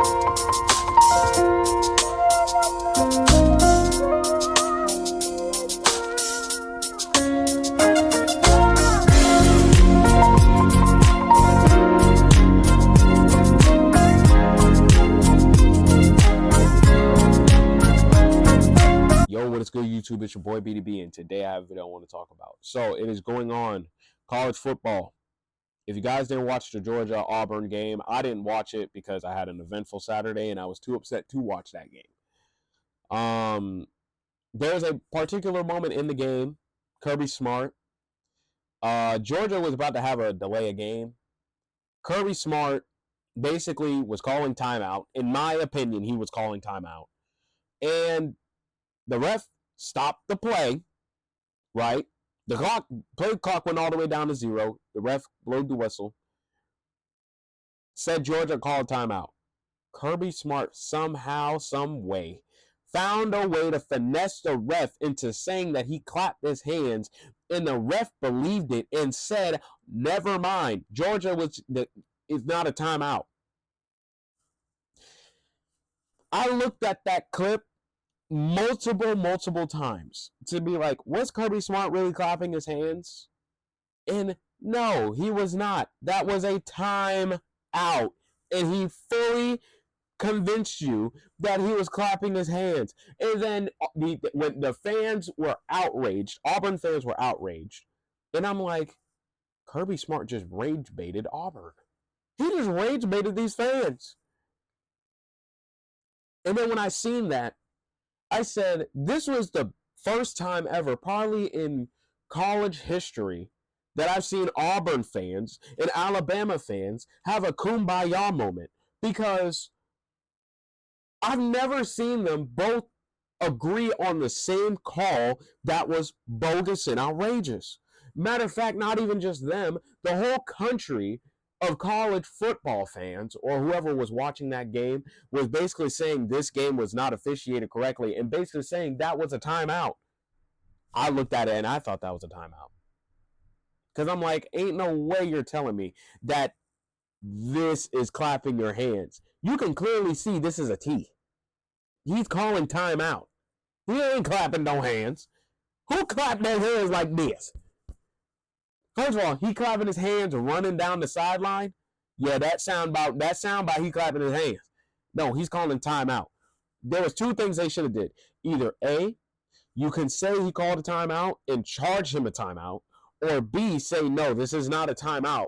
What is good, YouTube? It's your boy BDB, and today I have a video I want to talk about. So it is going on, college football. If you guys didn't watch the Georgia Auburn game, I didn't watch it because I had an eventful Saturday and I was too upset to watch that game. There's a particular moment in the game, Kirby Smart. Georgia was about to have a delay a game. Kirby Smart basically was calling timeout. In my opinion, he was calling timeout. And the ref stopped the play, right? The play clock went all the way down to 0. The ref blew the whistle. Said Georgia called timeout. Kirby Smart somehow, some way, found a way to finesse the ref into saying that he clapped his hands, and the ref believed it and said, never mind. Georgia is not a timeout. I looked at that clip multiple times to be like, was Kirby Smart really clapping his hands? And no, he was not. That was a time out. And he fully convinced you that he was clapping his hands. And then when the fans were outraged, Auburn fans were outraged. And I'm like, Kirby Smart just rage baited Auburn. He just rage baited these fans. And then when I seen that, I said, this was the first time ever, probably in college history, that I've seen Auburn fans and Alabama fans have a kumbaya moment, because I've never seen them both agree on the same call that was bogus and outrageous. Matter of fact, not even just them, the whole country of college football fans, or whoever was watching that game, was basically saying this game was not officiated correctly and basically saying that was a timeout. I looked at it and I thought that was a timeout. Because I'm like, ain't no way you're telling me that this is clapping your hands. You can clearly see this is a T. He's calling timeout. He ain't clapping no hands. Who clapped their hands like this? First of all, he clapping his hands running down the sideline. Yeah, that sound about he clapping his hands. No, he's calling timeout. There was two things they should have did. Either A, you can say he called a timeout and charge him a timeout, or B, say no, this is not a timeout,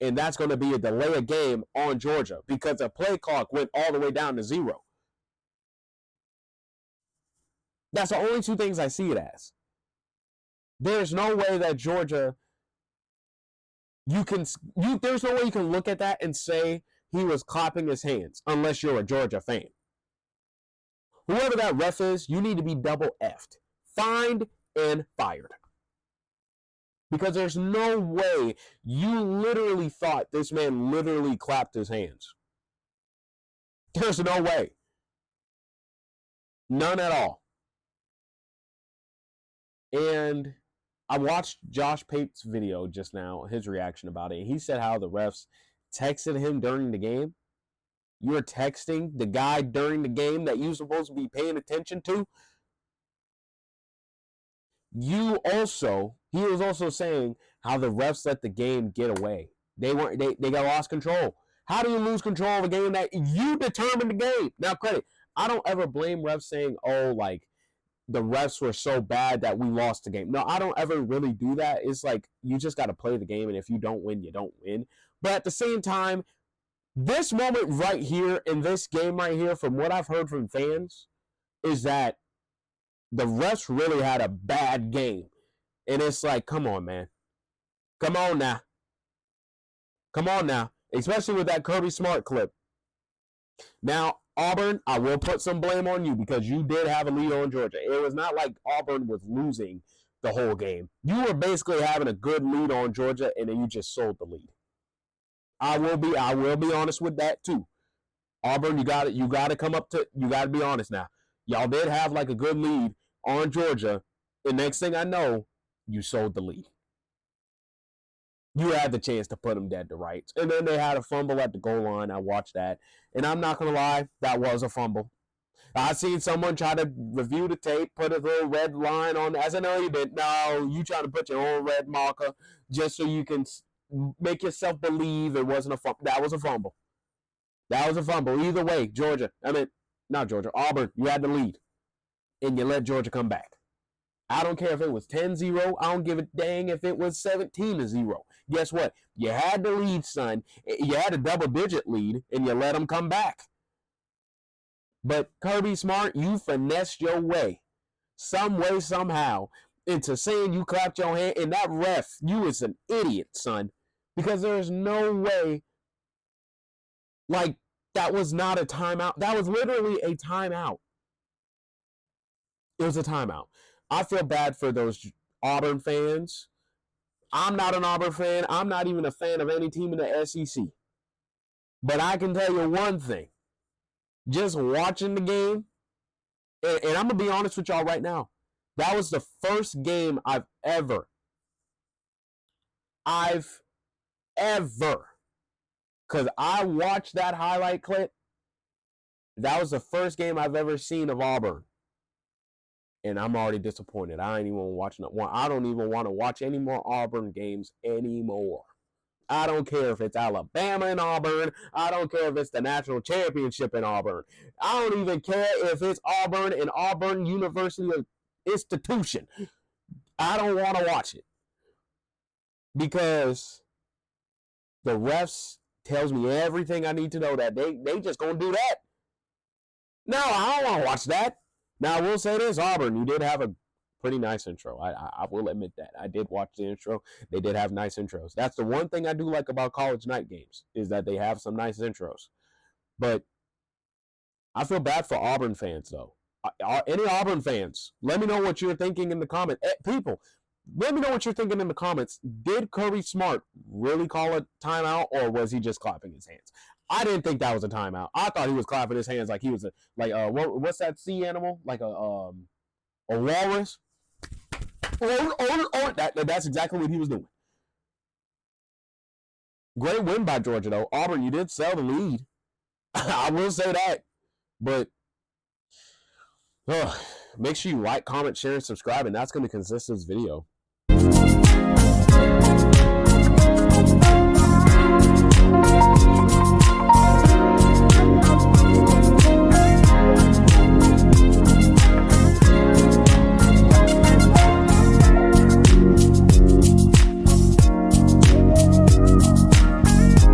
and that's going to be a delay of game on Georgia because the play clock went all the way down to 0. That's the only two things I see it as. There's no way that Georgia, there's no way you can look at that and say he was clapping his hands unless you're a Georgia fan. Whoever that ref is, you need to be double effed, fined and fired. Because there's no way you literally thought this man literally clapped his hands. There's no way. None at all. And I watched Josh Pate's video just now, his reaction about it. He said how the refs texted him during the game. You're texting the guy during the game that you're supposed to be paying attention to. He was also saying how the refs let the game get away. They got lost control. How do you lose control of a game that you determined the game? Now, credit, I don't ever blame refs saying, oh, like, the refs were so bad that we lost the game. No, I don't ever really do that. It's like, you just got to play the game, and if you don't win, you don't win. But at the same time, this moment right here in this game right here, from what I've heard from fans, is that the refs really had a bad game. And it's like, come on, man. Come on now. Come on now. Especially with that Kirby Smart clip. Now, Auburn, I will put some blame on you because you did have a lead on Georgia. It was not like Auburn was losing the whole game. You were basically having a good lead on Georgia, and then you just sold the lead. I will be honest with that too. Auburn, you got to be honest now. Y'all did have like a good lead on Georgia, and next thing I know, you sold the lead. You had the chance to put them dead to rights. And then they had a fumble at the goal line. I watched that. And I'm not going to lie, that was a fumble. I seen someone try to review the tape, put a little red line on. As I know you did. No, you trying to put your own red marker just so you can make yourself believe it wasn't a fumble. That was a fumble. That was a fumble. Either way, Georgia. I mean, not Georgia. Auburn, you had the lead. And you let Georgia come back. I don't care if it was 10-0. I don't give a dang if it was 17-0. Guess what? You had the lead, son. You had a double-digit lead, and you let them come back. But Kirby Smart, you finessed your way, some way, somehow, into saying you clapped your hand. And that ref, you is an idiot, son. Because there's no way, like, that was not a timeout. That was literally a timeout. It was a timeout. I feel bad for those Auburn fans. I'm not an Auburn fan. I'm not even a fan of any team in the SEC. But I can tell you one thing. Just watching the game, and I'm going to be honest with y'all right now, that was the first game I've ever, because I watched that highlight clip, that was the first game I've ever seen of Auburn. And I'm already disappointed. I ain't even watching it. I don't even want to watch any more Auburn games anymore. I don't care if it's Alabama in Auburn. I don't care if it's the national championship in Auburn. I don't even care if it's Auburn and Auburn University institution. I don't want to watch it. Because the refs tells me everything I need to know that they just going to do that. No, I don't want to watch that. Now, I will say this, Auburn, you did have a pretty nice intro. I will admit that. I did watch the intro. They did have nice intros. That's the one thing I do like about college night games, is that they have some nice intros. But I feel bad for Auburn fans, though. Any Auburn fans, let me know what you're thinking in the comments. People, let me know what you're thinking in the comments. Did Kirby Smart really call a timeout, or was he just clapping his hands? I didn't think that was a timeout. I thought he was clapping his hands like he was what's that sea animal? Like a walrus. That's exactly what he was doing. Great win by Georgia, though. Auburn, you did sell the lead. I will say that. But make sure you like, comment, share, and subscribe, and that's going to consist of this video.